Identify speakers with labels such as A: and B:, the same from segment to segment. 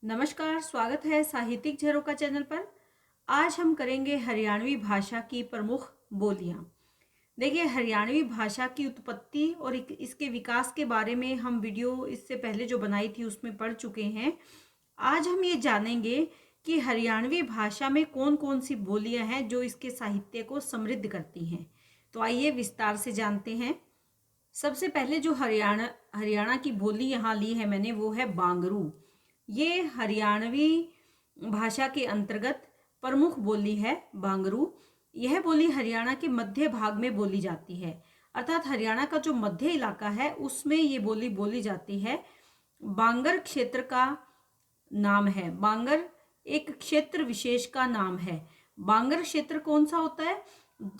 A: नमस्कार, स्वागत है साहित्यिक झरोका चैनल पर। आज हम करेंगे हरियाणवी भाषा की प्रमुख बोलियां। देखिए, हरियाणवी भाषा की उत्पत्ति और इसके विकास के बारे में हम वीडियो इससे पहले जो बनाई थी उसमें पढ़ चुके हैं। आज हम ये जानेंगे कि हरियाणवी भाषा में कौन कौन सी बोलियां हैं जो इसके साहित्य को समृद्ध करती हैं। तो आइए विस्तार से जानते हैं। सबसे पहले जो हरियाणा की बोली यहाँ ली है मैंने, वो है बांगरू। ये हरियाणवी भाषा के अंतर्गत प्रमुख बोली है बांगरू। यह बोली हरियाणा के मध्य भाग में बोली जाती है, अर्थात हरियाणा का जो मध्य इलाका है उसमें ये बोली बोली जाती है। बांगर क्षेत्र का नाम है। बांगर एक क्षेत्र विशेष का नाम है। बांगर क्षेत्र कौन सा होता है?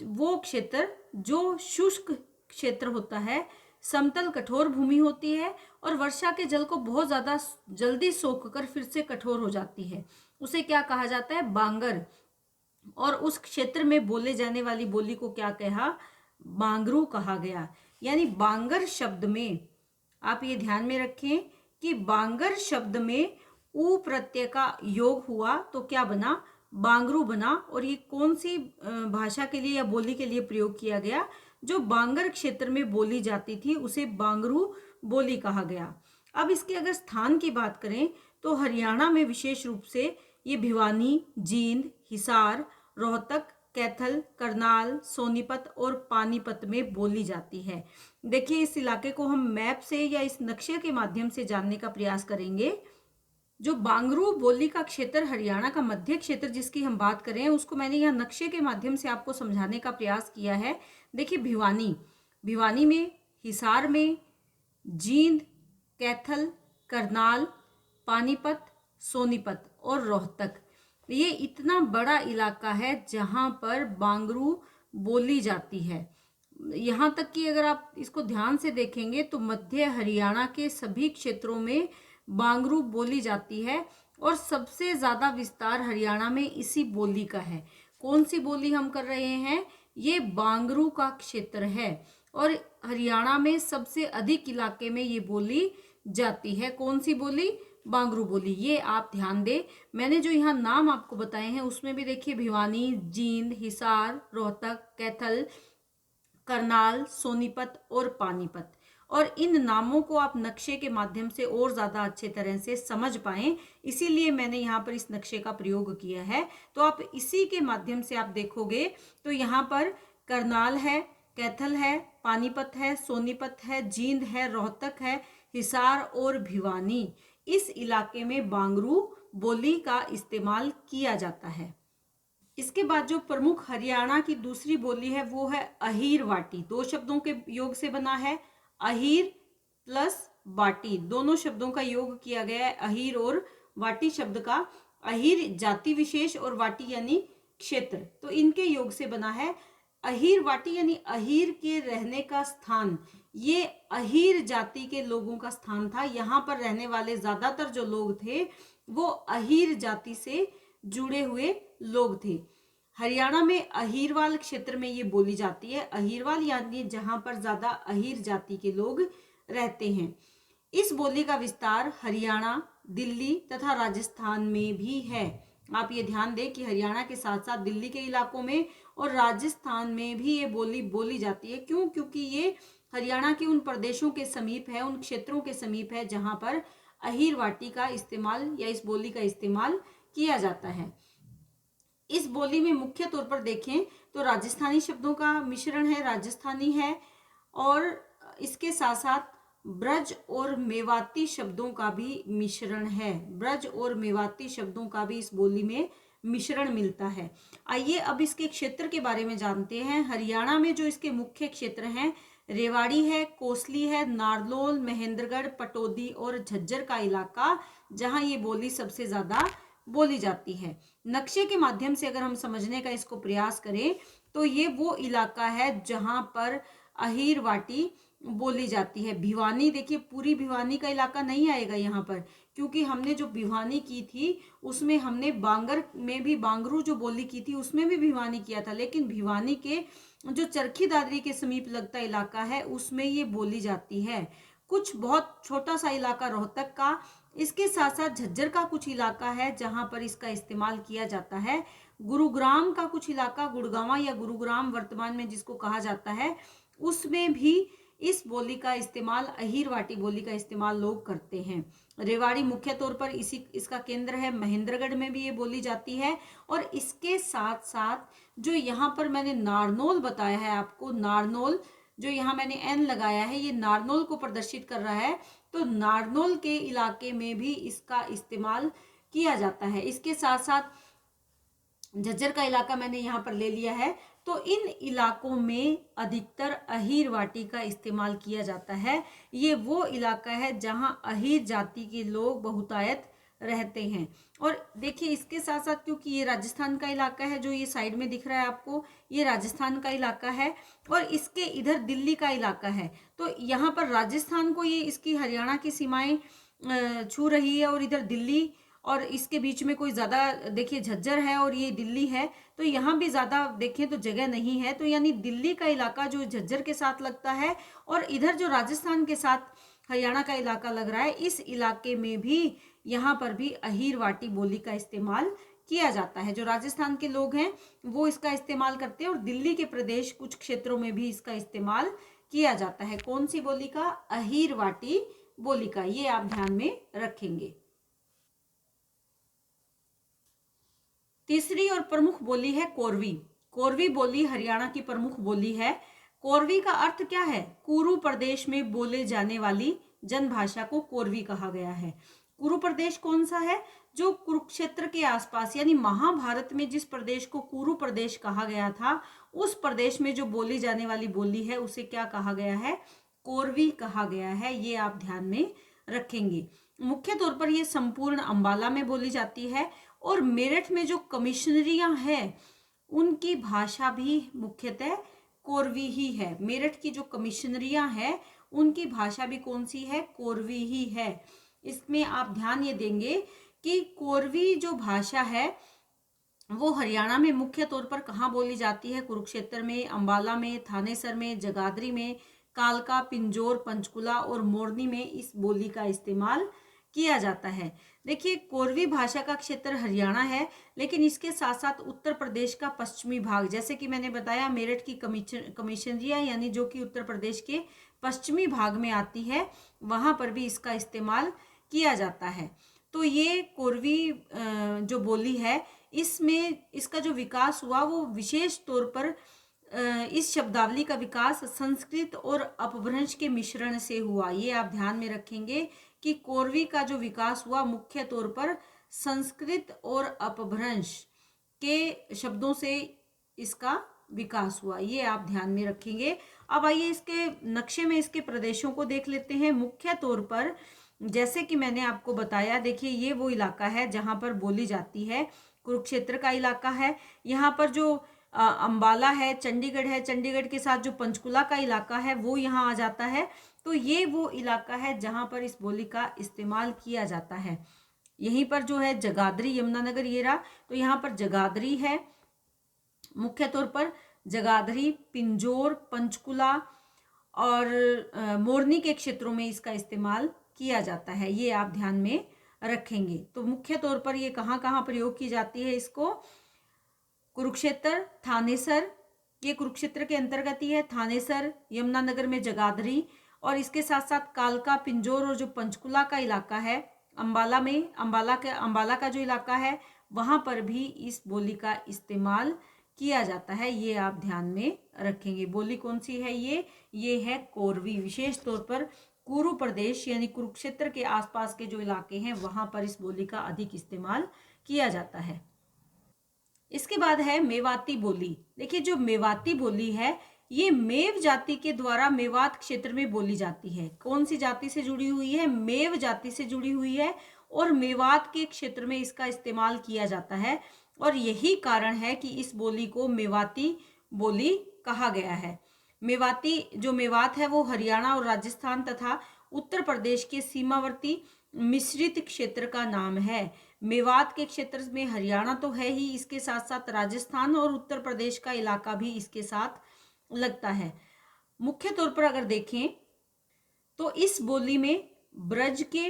A: वो क्षेत्र जो शुष्क क्षेत्र होता है, समतल कठोर भूमि होती है और वर्षा के जल को बहुत ज्यादा जल्दी सोखकर फिर से कठोर हो जाती है, उसे क्या कहा जाता है? बांगर। और उस क्षेत्र में बोले जाने वाली बोली को क्या कहा? बांगरू कहा गया। यानी बांगर शब्द में आप ये ध्यान में रखें कि बांगर शब्द में ऊ प्रत्यय का योग हुआ तो क्या बना? बांगरू बना। और ये कौन सी भाषा के लिए या बोली के लिए प्रयोग किया गया? जो बांगर क्षेत्र में बोली जाती थी उसे बांगरू बोली कहा गया। अब इसके अगर स्थान की बात करें तो हरियाणा में विशेष रूप से ये भिवानी, जींद, हिसार, रोहतक, कैथल, करनाल, सोनीपत और पानीपत में बोली जाती है। देखिए, इस इलाके को हम मैप से या इस नक्शे के माध्यम से जानने का प्रयास करेंगे। जो बांगरू बोली का क्षेत्र, हरियाणा का मध्य क्षेत्र जिसकी हम बात करें, उसको मैंने यहाँ नक्शे के माध्यम से आपको समझाने का प्रयास किया है। देखिए, भिवानी में, हिसार में, जींद, कैथल, करनाल, पानीपत, सोनीपत और रोहतक, ये इतना बड़ा इलाका है जहां पर बांगरू बोली जाती है। यहाँ तक कि अगर आप इसको ध्यान से देखेंगे तो मध्य हरियाणा के सभी क्षेत्रों में बांगरू बोली जाती है और सबसे ज्यादा विस्तार हरियाणा में इसी बोली का है। कौन सी बोली हम कर रहे हैं? ये बांगरू का क्षेत्र है और हरियाणा में सबसे अधिक इलाके में ये बोली जाती है। कौन सी बोली? बांगरू बोली। ये आप ध्यान दें, मैंने जो यहाँ नाम आपको बताए हैं उसमें भी देखिए भिवानी, जींद, हिसार, रोहतक, कैथल, करनाल, सोनीपत और पानीपत। और इन नामों को आप नक्शे के माध्यम से और ज्यादा अच्छे तरह से समझ पाएं, इसीलिए मैंने यहाँ पर इस नक्शे का प्रयोग किया है। तो आप इसी के माध्यम से आप देखोगे तो यहाँ पर करनाल है, कैथल है, पानीपत है, सोनीपत है, जींद है, रोहतक है, हिसार और भिवानी, इस इलाके में बांगरू बोली का इस्तेमाल किया जाता है। इसके बाद जो प्रमुख हरियाणा की दूसरी बोली है वो है अहीर वाटी। दो शब्दों के योग से बना है। अहीर प्लस वाटी, दोनों शब्दों का योग किया गया है अहीर और वाटी शब्द का। अहीर जाति विशेष और वाटी यानी क्षेत्र, तो इनके योग से बना है। अहीर वाटी यानी अहीर के रहने का स्थान। ये अहीर जाति के लोगों का स्थान था। यहाँ पर रहने वाले ज्यादातर जो लोग थे वो अहीर जाति से जुड़े हुए लोग थे। हरियाणा में अहीरवाल क्षेत्र में ये बोली जाती है। अहीरवाल यानी जहां पर ज्यादा अहीर जाति के लोग रहते हैं। इस बोली का विस्तार हरियाणा, दिल्ली तथा राजस्थान में भी है। आप ये ध्यान दें कि हरियाणा के साथ साथ दिल्ली के इलाकों में और राजस्थान में भी ये बोली बोली जाती है। क्यों? क्योंकि ये हरियाणा के उन प्रदेशों के समीप है, उन क्षेत्रों के समीप है जहां पर अहीर वाटी का इस्तेमाल या इस बोली का इस्तेमाल किया जाता है। इस बोली में मुख्य तौर पर देखें तो राजस्थानी शब्दों का मिश्रण है, राजस्थानी है, और इसके साथ साथ ब्रज और मेवाती शब्दों का भी मिश्रण है। ब्रज और मेवाती शब्दों का भी इस बोली में मिश्रण मिलता है। आइए अब इसके क्षेत्र के बारे में जानते हैं। हरियाणा में जो इसके मुख्य क्षेत्र हैं, रेवाड़ी है, कोसली है, नारनौल, महेंद्रगढ़, पटौदी और झज्जर का इलाका, जहां ये बोली सबसे ज्यादा बोली जाती है। नक्शे के माध्यम से अगर हम समझने का इसको प्रयास करें तो ये वो इलाका है जहां पर अहीर वाटी बोली जाती है। भिवानी, देखिए पूरी भिवानी का इलाका नहीं आएगा यहाँ पर, क्योंकि हमने जो भिवानी की थी उसमें हमने बांगर में भी बांगरू जो बोली की थी उसमें भी भिवानी किया था, लेकिन भिवानी के जो चरखी दादरी के समीप लगता इलाका है उसमें ये बोली जाती है। कुछ बहुत छोटा सा इलाका रोहतक का इसके साथ साथ झज्जर का कुछ इलाका है जहां पर इसका इस्तेमाल किया जाता है। गुरुग्राम का कुछ इलाका, गुड़गांवा या गुरुग्राम वर्तमान में जिसको कहा जाता है, उसमें भी इस बोली का इस्तेमाल, अहीरवाटी बोली का इस्तेमाल लोग करते हैं। रेवाड़ी मुख्य तौर पर इसका केंद्र है। महेंद्रगढ़ में भी ये बोली जाती है। और इसके साथ साथ जो यहाँ पर मैंने नारनौल बताया है आपको, नारनौल जो यहाँ मैंने एन लगाया है, ये नारनौल को प्रदर्शित कर रहा है। तो नारनौल के इलाके में भी इसका इस्तेमाल किया जाता है। इसके साथ साथ झज्जर का इलाका मैंने यहाँ पर ले लिया है। तो इन इलाकों में अधिकतर अहीरवाटी का इस्तेमाल किया जाता है। ये वो इलाका है जहाँ अहीर जाति के लोग बहुतायत रहते हैं। और देखिए इसके साथ साथ, क्योंकि ये राजस्थान का इलाका है, जो ये साइड में दिख रहा है आपको, ये राजस्थान का इलाका है और इसके इधर दिल्ली का इलाका है। तो यहाँ पर राजस्थान को ये इसकी हरियाणा की सीमाएं छू रही है और इधर दिल्ली, और इसके बीच में कोई ज़्यादा देखिए झज्जर है और ये दिल्ली है, तो यहाँ भी ज़्यादा देखें तो जगह नहीं है। तो यानी दिल्ली का इलाका जो झज्जर के साथ लगता है और इधर जो राजस्थान के साथ हरियाणा का इलाका लग रहा है, इस इलाके में भी यहाँ पर भी अहीरवाटी बोली का इस्तेमाल किया जाता है। जो राजस्थान के लोग हैं वो इसका इस्तेमाल करते हैं और दिल्ली के प्रदेश कुछ क्षेत्रों में भी इसका इस्तेमाल किया जाता है। कौन सी बोली का? अहीरवाटी बोली का। ये आप ध्यान में रखेंगे। तीसरी और प्रमुख बोली है कोरवी। कोरवी बोली हरियाणा की प्रमुख बोली है। कोरवी का अर्थ क्या है? कुरु प्रदेश में बोले जाने वाली जनभाषा को कोरवी कहा गया है। कुरु प्रदेश कौन सा है? जो कुरुक्षेत्र के आसपास, यानी महाभारत में जिस प्रदेश को कुरु प्रदेश कहा गया था, उस प्रदेश में जो बोली जाने वाली बोली है उसे क्या कहा गया है? कोरवी कहा गया है। ये आप ध्यान में रखेंगे। मुख्य तौर पर यह संपूर्ण अंबाला में बोली जाती है और मेरठ में जो कमिश्नरियां हैं उनकी भाषा भी मुख्यतः कोरवी ही है। मेरठ की जो कमिश्नरियां हैं उनकी भाषा भी कौन सी है? कोरवी ही है। इसमें आप ध्यान ये देंगे कि कोरवी जो भाषा है वो हरियाणा में मुख्य तौर पर कहाँ बोली जाती है? कुरुक्षेत्र में, अंबाला में, थानेसर में, जगाधरी में, कालका, पिंजौर, पंचकुला और मोरनी में इस बोली का इस्तेमाल किया जाता है। देखिए कोरवी भाषा का क्षेत्र हरियाणा है, लेकिन इसके साथ साथ उत्तर प्रदेश का पश्चिमी भाग, जैसे कि मैंने बताया मेरठ की कमिश्नरियाँ यानी जो कि उत्तर प्रदेश के पश्चिमी भाग में आती है, वहाँ पर भी इसका इस्तेमाल किया जाता है। तो ये कोरवी जो बोली है, इसमें इसका जो विकास हुआ वो विशेष तौर पर इस शब्दावली का विकास संस्कृत और अपभ्रंश के मिश्रण से हुआ। ये आप ध्यान में रखेंगे कि कोरवी का जो विकास हुआ मुख्य तौर पर संस्कृत और अपभ्रंश के शब्दों से इसका विकास हुआ। ये आप ध्यान में रखेंगे। अब आइए इसके नक्शे में इसके प्रदेशों को देख लेते हैं। मुख्य तौर पर जैसे कि मैंने आपको बताया, देखिए ये वो इलाका है जहाँ पर बोली जाती है। कुरुक्षेत्र का इलाका है। यहाँ पर जो अंबाला है, चंडीगढ़ है, चंडीगढ़ के साथ जो पंचकुला का इलाका है वो यहाँ आ जाता है। तो ये वो इलाका है जहाँ पर इस बोली का इस्तेमाल किया जाता है। यहीं पर जो है जगाधरी, यमुनानगर ये रहा, तो यहाँ पर जगाधरी है मुख्य तौर पर। जगाधरी, पिंजौर, पंचकुला और मोरनी के क्षेत्रों में इसका इस्तेमाल किया जाता है। ये आप ध्यान में रखेंगे। तो मुख्य तौर पर ये कहाँ कहाँ प्रयोग की जाती है इसको? कुरुक्षेत्र, थानेसर, ये कुरुक्षेत्र के अंतर्गत ही है, थानेसर, यमुनानगर में जगाधरी, और इसके साथ साथ कालका, पिंजौर और जो पंचकुला का इलाका है, अंबाला में, अंबाला का जो इलाका है वहाँ पर भी इस बोली का इस्तेमाल किया जाता है। ये आप ध्यान में रखेंगे। बोली कौन सी है? ये है कोरवी। विशेष तौर पर कुरु प्रदेश यानी कुरुक्षेत्र के आसपास के जो इलाके हैं वहाँ पर इस बोली का अधिक इस्तेमाल किया जाता है। इसके बाद है मेवाती बोली। देखिए जो मेवाती बोली है ये मेव जाति के द्वारा मेवात क्षेत्र में बोली जाती है। कौन सी जाति से जुड़ी हुई है? मेव जाति से जुड़ी हुई है और मेवात के क्षेत्र में इसका इस्तेमाल किया जाता है। और यही कारण है कि इस बोली को मेवाती बोली कहा गया है। मेवाती जो मेवात है वो हरियाणा और राजस्थान तथा उत्तर प्रदेश के सीमावर्ती मिश्रित क्षेत्र का नाम है। मेवात के क्षेत्र में हरियाणा तो है ही, इसके साथ साथ राजस्थान और उत्तर प्रदेश का इलाका भी इसके साथ लगता है। मुख्य तौर पर अगर देखें तो इस बोली में ब्रज के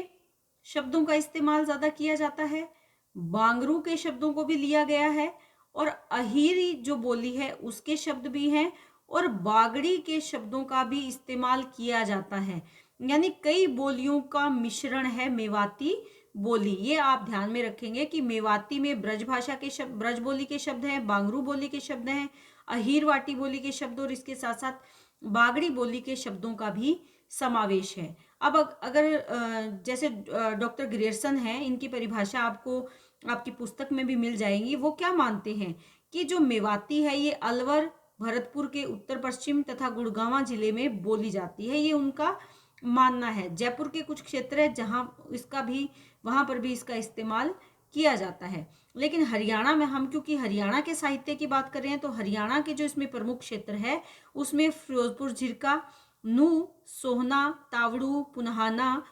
A: शब्दों का इस्तेमाल ज़्यादा किया जाता है, बांगरू के शब्दों को भी लिया गया है, और अहीरी जो बोली है उसके शब्द भी हैं, और बागड़ी के शब्दों का भी इस्तेमाल किया जाता है। यानी कई बोलियों का मिश्रण है मेवाती बोली। ये आप ध्यान में रखेंगे कि मेवाती में ब्रज भाषा के शब्द, ब्रज बोली के शब्द हैं, बांगरू बोली के शब्द हैं, अहीरवाटी बोली के शब्द, और इसके साथ साथ बागड़ी बोली के शब्दों का भी समावेश है। अब अगर जैसे डॉक्टर ग्रियर्सन हैं, इनकी परिभाषा आपको आपकी पुस्तक में भी मिल जाएगी। वो क्या मानते हैं कि जो मेवाती है ये अलवर, भरतपुर के उत्तर पश्चिम तथा गुड़गांव जिले में बोली जाती है, ये उनका मानना है। जयपुर के कुछ क्षेत्र है जहाँ इसका भी, वहाँ पर भी इसका इस्तेमाल किया जाता है। लेकिन हरियाणा में हम क्योंकि हरियाणा के साहित्य की बात कर रहे हैं, तो हरियाणा के जो इसमें प्रमुख क्षेत्र है उसमें फिरोजपुर झिरका, नू, सोहना, तावड़ू, पुनहाना,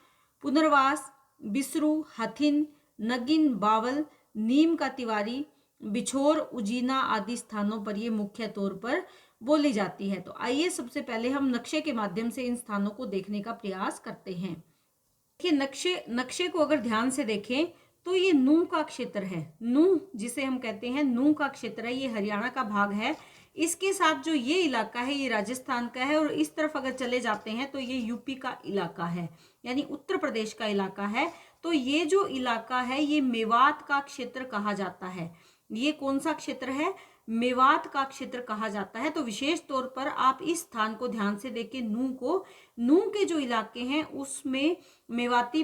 A: पुनर्वास, बिसरू, हथिन, नगिन, बावल, नीम का तिवारी, बिछोर, उजीना आदि स्थानों पर ये मुख्य तौर पर बोली जाती है। तो आइए सबसे पहले हम नक्शे के माध्यम से इन स्थानों को देखने का प्रयास करते हैं। देखिए नक्शे को अगर ध्यान से देखें तो ये नू का क्षेत्र है। नू जिसे हम कहते हैं नू का क्षेत्र है, ये हरियाणा का भाग है। इसके साथ जो ये इलाका है ये राजस्थान का है, और इस तरफ अगर चले जाते हैं तो ये यूपी का इलाका है, यानी उत्तर प्रदेश का इलाका है। तो ये जो इलाका है ये मेवात का क्षेत्र कहा जाता है। ये कौन सा क्षेत्र है? मेवात का क्षेत्र कहा जाता है। तो विशेष तौर पर आप इस स्थान को ध्यान से देखें, नू के जो इलाके हैं उसमें मेवाती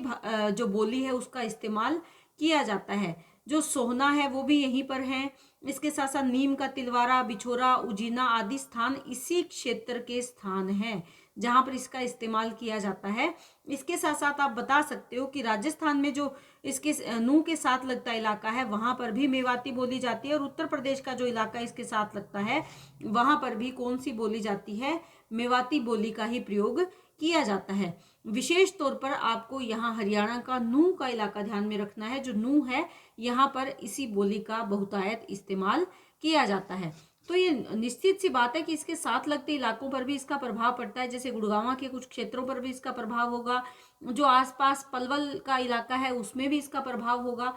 A: जो बोली है उसका इस्तेमाल किया जाता है। जो सोहना है वो भी यहीं पर है। इसके साथ साथ नीम का तिलवारा, बिछोरा, उजीना आदि स्थान इसी क्षेत्र के स्थान हैं जहां पर इसका इस्तेमाल किया जाता है। इसके साथ साथ आप बता सकते हो कि राजस्थान में जो इसके नू के साथ लगता इलाका है वहां पर भी मेवाती बोली जाती है, और उत्तर प्रदेश का जो इलाका इसके साथ लगता है वहां पर भी कौन सी बोली जाती है? मेवाती बोली का ही प्रयोग किया जाता है। विशेष तौर पर आपको यहाँ हरियाणा का नू का इलाका ध्यान में रखना है। जो नू है यहाँ पर इसी बोली का बहुतायत इस्तेमाल किया जाता है। तो ये निश्चित सी बात है कि इसके साथ लगते इलाकों पर भी इसका प्रभाव पड़ता है। जैसे गुड़गांव के कुछ क्षेत्रों पर भी इसका प्रभाव होगा, जो आसपास पलवल का इलाका है उसमें भी इसका प्रभाव होगा,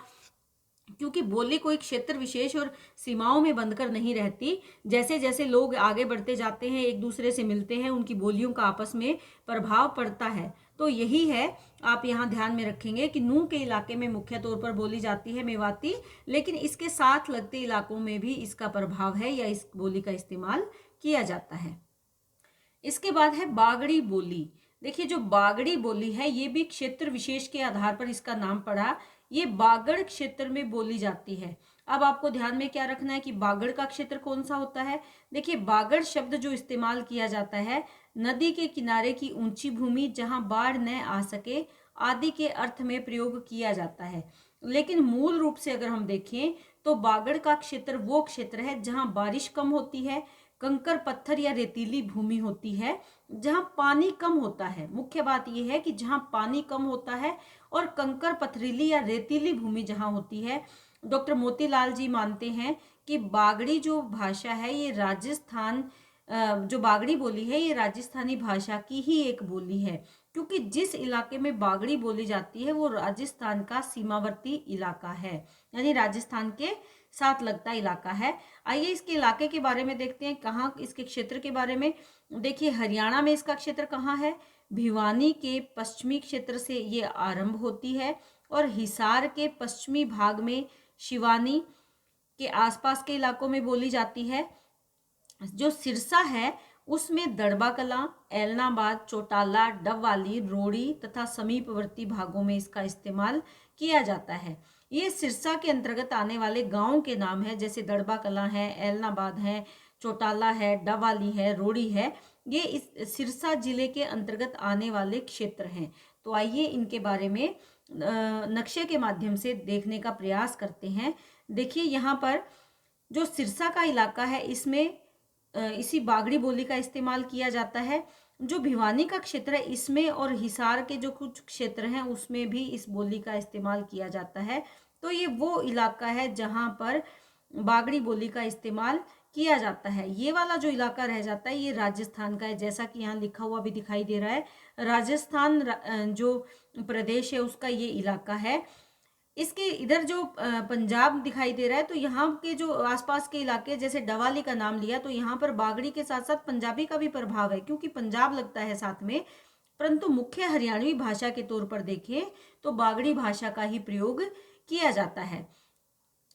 A: क्योंकि बोली कोई क्षेत्र विशेष और सीमाओं में बंधकर नहीं रहती। जैसे जैसे लोग आगे बढ़ते जाते हैं, एक दूसरे से मिलते हैं, उनकी बोलियों का आपस में प्रभाव पड़ता है। तो यही है, आप यहाँ ध्यान में रखेंगे कि नू के इलाके में मुख्य तौर पर बोली जाती है मेवाती, लेकिन इसके साथ लगते इलाकों में भी इसका प्रभाव है या इस बोली का इस्तेमाल किया जाता है। इसके बाद है बागड़ी बोली। देखिए जो बागड़ी बोली है ये भी क्षेत्र विशेष के आधार पर इसका नाम पड़ा। ये बागड़ क्षेत्र में बोली जाती है। अब आपको ध्यान में क्या रखना है कि बागड़ का क्षेत्र कौन सा होता है? देखिए बागड़ शब्द जो इस्तेमाल किया जाता है, नदी के किनारे की ऊंची भूमि जहां बाढ़ न आ सके आदि के अर्थ में प्रयोग किया जाता है। लेकिन मूल रूप से अगर हम देखें तो बागड़ का क्षेत्र वो क्षेत्र है जहां बारिश कम होती है, कंकर पत्थर या रेतीली भूमि होती है, जहां पानी कम होता है। मुख्य बात यह है कि जहां पानी कम होता है और कंकर पथरीली या रेतीली भूमि जहां होती है। डॉक्टर मोतीलाल जी मानते हैं कि बागड़ी जो भाषा है ये राजस्थान, जो बागड़ी बोली है ये राजस्थानी भाषा की ही एक बोली है, क्योंकि जिस इलाके में बागड़ी बोली जाती है वो राजस्थान का सीमावर्ती इलाका है, यानी राजस्थान के साथ लगता इलाका है। आइए इसके इलाके के बारे में देखते हैं, कहाँ इसके क्षेत्र के बारे में। देखिए हरियाणा में इसका क्षेत्र कहाँ है? भिवानी के पश्चिमी क्षेत्र से ये आरंभ होती है और हिसार के पश्चिमी भाग में शिवानी के आसपास के इलाकों में बोली जाती है। जो सिरसा है उसमें दड़बा कलां, ऐलनाबाद, चौटाला, डबवाली, रोड़ी तथा समीपवर्ती भागों में इसका इस्तेमाल किया जाता है। ये सिरसा के अंतर्गत आने वाले गांवों के नाम है, जैसे दड़बा कलां है, ऐलनाबाद है, चौटाला है, डबवाली है, रोड़ी है। ये इस सिरसा जिले के अंतर्गत आने वाले क्षेत्र हैं। तो आइए इनके बारे में नक्शे के माध्यम से देखने का प्रयास करते हैं। देखिए यहाँ पर जो सिरसा का इलाका है इसमें इसी बागड़ी बोली का इस्तेमाल किया जाता है। जो भिवानी का क्षेत्र है इसमें और हिसार के जो कुछ क्षेत्र हैं उसमें भी इस बोली का इस्तेमाल किया जाता है। तो ये वो इलाका है जहाँ पर बागड़ी बोली का इस्तेमाल किया जाता है। ये वाला जो इलाका रह जाता है ये राजस्थान का है, जैसा कि यहाँ लिखा हुआ भी दिखाई दे रहा है। राजस्थान जो प्रदेश है उसका ये इलाका है। इसके इधर जो पंजाब दिखाई दे रहा है, तो यहाँ के जो आसपास के इलाके, जैसे डवाली का नाम लिया, तो यहाँ पर बागड़ी के साथ साथ पंजाबी का भी प्रभाव है, क्योंकि पंजाब लगता है साथ में। परंतु मुख्य हरियाणवी भाषा के तौर पर देखें तो बागड़ी भाषा का ही प्रयोग किया जाता है,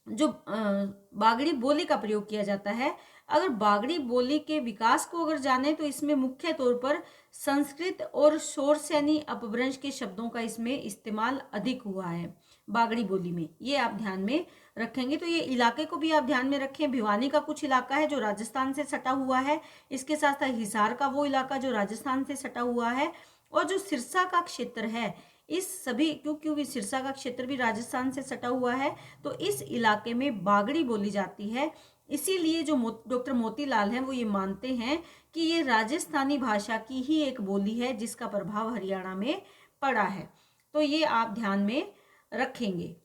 A: जो बागड़ी बोली का प्रयोग किया जाता है। अगर बागड़ी बोली के विकास को अगर जाने तो इसमें मुख्य तौर पर संस्कृत और शोरसैनी अपभ्रंश के शब्दों का इसमें इस्तेमाल अधिक हुआ है बागड़ी बोली में। ये आप ध्यान में रखेंगे। तो ये इलाके को भी आप ध्यान में रखें। भिवानी का कुछ इलाका है जो राजस्थान से सटा हुआ है, इसके साथ साथ हिसार का वो इलाका जो राजस्थान से सटा हुआ है, और जो सिरसा का क्षेत्र है, इस सभी क्योंकि सिरसा का क्षेत्र भी राजस्थान से सटा हुआ है, तो इस इलाके में बागड़ी बोली जाती है। इसीलिए जो डॉक्टर मोतीलाल हैं वो ये मानते हैं कि ये राजस्थानी भाषा की ही एक बोली है जिसका प्रभाव हरियाणा में पड़ा है। तो ये आप ध्यान में रखेंगे।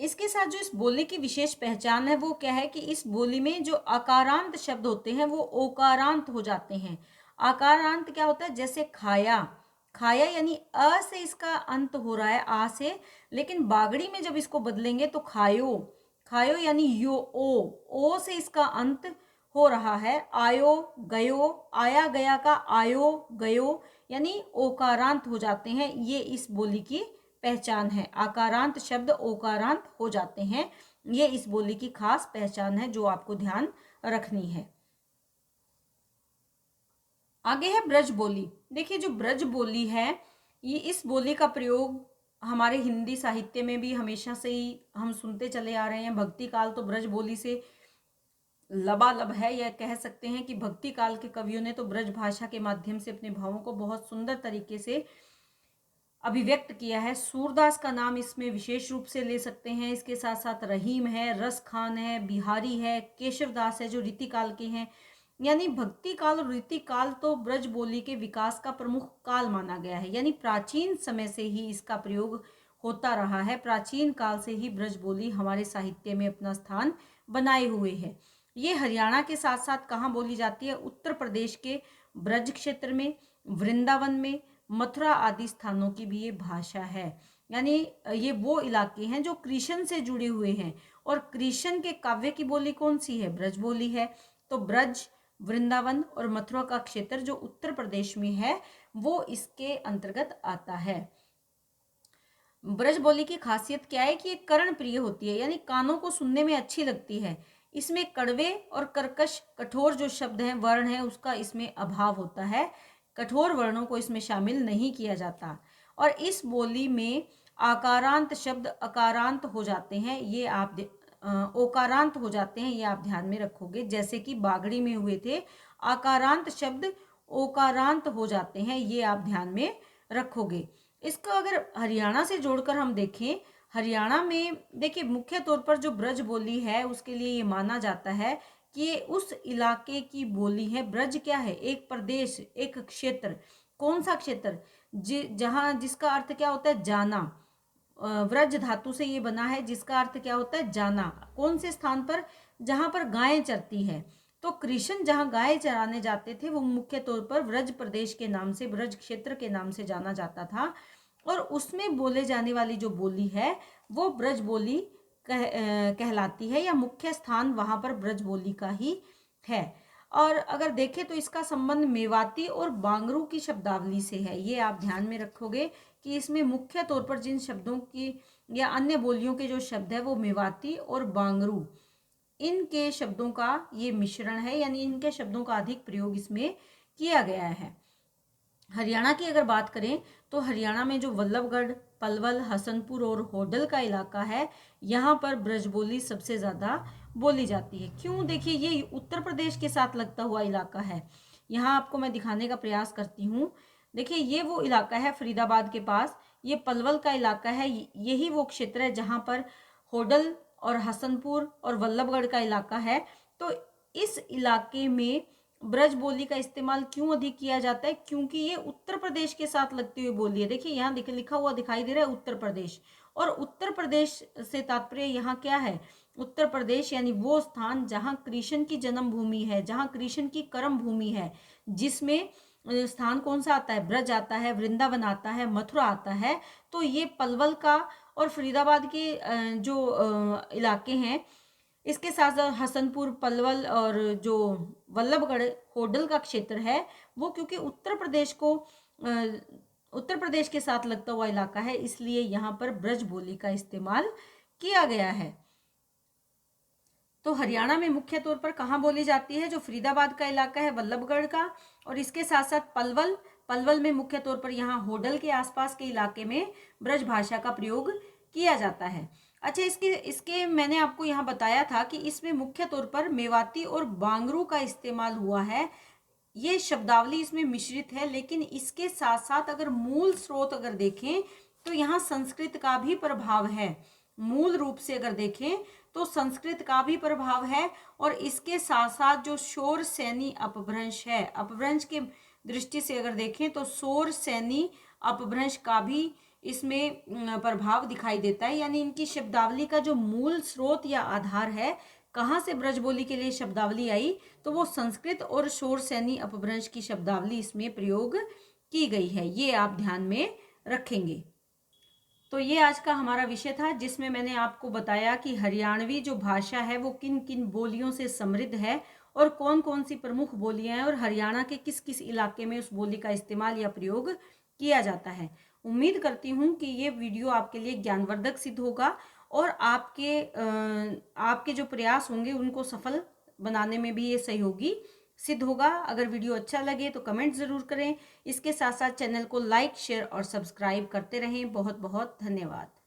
A: इसके साथ जो इस बोली की विशेष पहचान है वो क्या है कि इस बोली में जो आकारांत शब्द होते हैं वो ओकारांत हो जाते हैं। आकारांत क्या होता है? जैसे खाया, खाया यानी अ से इसका अंत हो रहा है, आ से, लेकिन बागड़ी में जब इसको बदलेंगे तो खायो, खायो यानी यो, ओ से इसका अंत हो रहा है। आयो, गयो, आया गया का आयो, गयो यानी ओकारांत हो जाते हैं। ये इस बोली की पहचान है। आकारांत शब्द ओकारांत हो जाते हैं, ये इस बोली की खास पहचान है जो आपको ध्यान रखनी है। आगे है ब्रज बोली। देखिए जो ब्रज बोली है, ये इस बोली का प्रयोग हमारे हिंदी साहित्य में भी हमेशा से ही हम सुनते चले आ रहे हैं। भक्ति काल तो ब्रज बोली से लबालब है, यह कह सकते हैं कि भक्ति काल के कवियों ने तो ब्रज भाषा के माध्यम से अपने भावों को बहुत सुंदर तरीके से अभिव्यक्त किया है। सूरदास का नाम इसमें विशेष रूप से ले सकते हैं। इसके साथ साथ रहीम है, रस खान है, बिहारी है, केशवदास है जो रीतिकाल के हैं। यानी भक्ति काल और रीतिकाल तो ब्रज बोली के विकास का प्रमुख काल माना गया है। यानी प्राचीन समय से ही इसका प्रयोग होता रहा है। प्राचीन काल से ही ब्रज बोली हमारे साहित्य में अपना स्थान बनाए हुए है। ये हरियाणा के साथ साथ कहाँ बोली जाती है? उत्तर प्रदेश के ब्रज क्षेत्र में, वृंदावन में, मथुरा आदि स्थानों की भी ये भाषा है। यानी ये वो इलाके हैं जो कृष्ण से जुड़े हुए हैं, और कृष्ण के काव्य की बोली कौन सी है? ब्रज बोली है। तो ब्रज, वृंदावन और मथुरा का क्षेत्र जो उत्तर प्रदेश में है वो इसके अंतर्गत आता है। ब्रज बोली की खासियत क्या है कि ये कर्ण प्रिय होती है, यानी कानों को सुनने में अच्छी लगती है। इसमें कड़वे और कर्कश, कठोर जो शब्द हैं, वर्ण है, उसका इसमें अभाव होता है। कठोर वर्णों को इसमें शामिल नहीं किया जाता। और इस बोली में आकारांत शब्द अकारांत हो जाते हैं, ये आप ओकारांत हो जाते हैं, ये आप ध्यान में रखोगे। जैसे कि बागड़ी में हुए थे, आकारांत शब्द ओकारांत हो जाते हैं, ये आप ध्यान में रखोगे। इसको अगर हरियाणा से जोड़कर हम देखें, हरियाणा में देखिए मुख्य तौर पर जो ब्रज बोली है उसके लिए ये माना जाता है कि ये उस इलाके की बोली है। ब्रज क्या है? एक प्रदेश, एक क्षेत्र। कौन सा क्षेत्र? जहाँ, जिसका अर्थ क्या होता है? जाना। व्रज धातु से ये बना है, जिसका अर्थ क्या होता है? जाना। कौन से स्थान पर? जहाँ पर गायें चरती है। तो कृष्ण जहाँ गाय चराने जाते थे वो मुख्य तौर पर ब्रज प्रदेश के नाम से, ब्रज क्षेत्र के नाम से जाना जाता था, और उसमें बोले जाने वाली जो बोली है वो ब्रज बोली कहलाती है, या मुख्य स्थान वहाँ पर ब्रज बोली का ही है। और अगर देखें तो इसका संबंध मेवाती और बांगरू की शब्दावली से है। ये आप ध्यान में रखोगे कि इसमें मुख्य तौर पर जिन शब्दों की या अन्य बोलियों के जो शब्द है वो मेवाती और बांगरू, इनके शब्दों का ये मिश्रण है, यानी इनके शब्दों का अधिक प्रयोग इसमें किया गया है। हरियाणा की अगर बात करें तो हरियाणा में जो वल्लभगढ़, पलवल, हसनपुर और होडल का इलाका है, यहाँ पर ब्रजबोली सबसे ज़्यादा बोली जाती है। क्यों? देखिए ये उत्तर प्रदेश के साथ लगता हुआ इलाका है। यहाँ आपको मैं दिखाने का प्रयास करती हूँ। देखिए ये वो इलाका है फरीदाबाद के पास, ये पलवल का इलाका है, यही वो क्षेत्र है जहाँ पर होडल और हसनपुर और वल्लभगढ़ का इलाका है। तो इस इलाके में ब्रज बोली का इस्तेमाल क्यों अधिक किया जाता है? क्योंकि ये उत्तर प्रदेश के साथ लगती हुई बोली है। देखिए यहाँ लिखा हुआ दिखाई दे रहा है उत्तर प्रदेश, और उत्तर प्रदेश से तात्पर्य यहाँ क्या है? उत्तर प्रदेश यानी वो स्थान जहाँ कृष्ण की जन्मभूमि है, जहाँ कृष्ण की कर्म भूमि है, जिसमें स्थान कौन सा आता है? ब्रज आता है, वृंदावन आता है, मथुरा आता है। तो ये पलवल का और फरीदाबाद के जो इलाके हैं, इसके साथ साथ हसनपुर, पलवल और जो वल्लभगढ़ होडल का क्षेत्र है, वो क्योंकि उत्तर प्रदेश के साथ लगता हुआ इलाका है, इसलिए यहाँ पर ब्रज बोली का इस्तेमाल किया गया है। तो हरियाणा में मुख्य तौर पर कहाँ बोली जाती है? जो फरीदाबाद का इलाका है, वल्लभगढ़ का, और इसके साथ साथ पलवल में मुख्य तौर पर यहाँ होडल के आसपास के इलाके में ब्रज भाषा का प्रयोग किया जाता है। अच्छा, इसके मैंने आपको यहाँ बताया था कि इसमें मुख्य तौर पर मेवाती और बांगरू का इस्तेमाल हुआ है। ये शब्दावली इसमें मिश्रित है, लेकिन इसके साथ साथ अगर मूल स्रोत अगर देखें तो यहाँ संस्कृत का भी प्रभाव है। मूल रूप से अगर देखें तो संस्कृत का भी प्रभाव है, और इसके साथ साथ जो शोर सैनी अपभ्रंश है, अपभ्रंश के दृष्टि से अगर देखें तो शोर सैनी अपभ्रंश का भी इसमें प्रभाव दिखाई देता है। यानी इनकी शब्दावली का जो मूल स्रोत या आधार है, कहाँ से ब्रजबोली के लिए शब्दावली आई, तो वो संस्कृत और शोर सैनी अपभ्रंश की शब्दावली इसमें प्रयोग की गई है। ये आप ध्यान में रखेंगे। तो ये आज का हमारा विषय था, जिसमें मैंने आपको बताया कि हरियाणवी जो भाषा है वो किन किन बोलियों से समृद्ध है और कौन कौन सी प्रमुख बोलियां हैं, और हरियाणा के किस किस इलाके में उस बोली का इस्तेमाल या प्रयोग किया जाता है। उम्मीद करती हूँ कि ये वीडियो आपके लिए ज्ञानवर्धक सिद्ध होगा और आपके जो प्रयास होंगे उनको सफल बनाने में भी ये सहयोगी सिद्ध होगा। अगर वीडियो अच्छा लगे तो कमेंट ज़रूर करें। इसके साथ साथ चैनल को लाइक, शेयर और सब्सक्राइब करते रहें। बहुत बहुत धन्यवाद।